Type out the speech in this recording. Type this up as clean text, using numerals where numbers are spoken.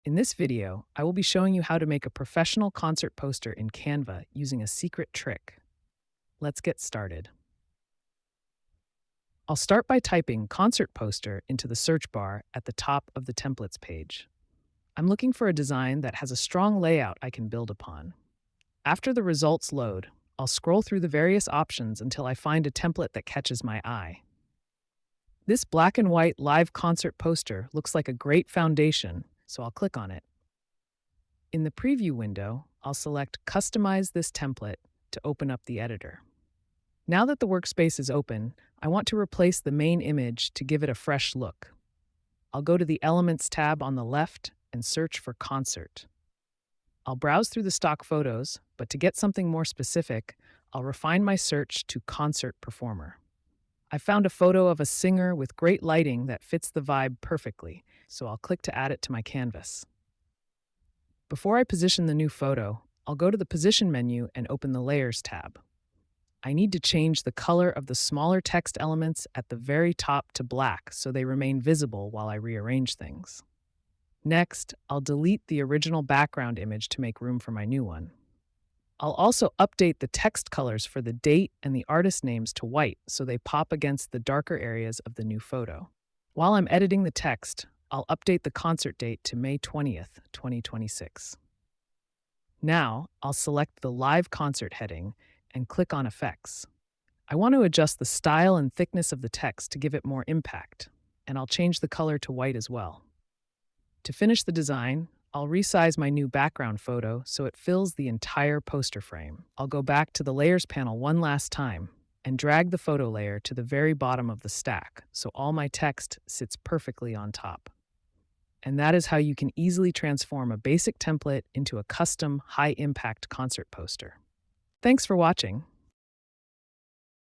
In this video, I will be showing you how to make a professional concert poster in Canva using a secret trick. Let's get started. I'll start by typing concert poster into the search bar at the top of the templates page. I'm looking for a design that has a strong layout I can build upon. After the results load, I'll scroll through the various options until I find a template that catches my eye. This black and white live concert poster looks like a great foundation, so I'll click on it. In the preview window, I'll select Customize this template to open up the editor. Now that the workspace is open, I want to replace the main image to give it a fresh look. I'll go to the Elements tab on the left and search for Concert. I'll browse through the stock photos, but to get something more specific, I'll refine my search to Concert Performer. I found a photo of a singer with great lighting that fits the vibe perfectly, so I'll click to add it to my canvas. Before I position the new photo, I'll go to the Position menu and open the Layers tab. I need to change the color of the smaller text elements at the very top to black so they remain visible while I rearrange things. Next, I'll delete the original background image to make room for my new one. I'll also update the text colors for the date and the artist names to white so they pop against the darker areas of the new photo. While I'm editing the text, I'll update the concert date to May 20th, 2026. Now, I'll select the Live Concert heading and click on Effects. I want to adjust the style and thickness of the text to give it more impact, and I'll change the color to white as well. To finish the design, I'll resize my new background photo so it fills the entire poster frame. I'll go back to the Layers panel one last time and drag the photo layer to the very bottom of the stack so all my text sits perfectly on top. And that is how you can easily transform a basic template into a custom, high-impact concert poster. Thanks for watching.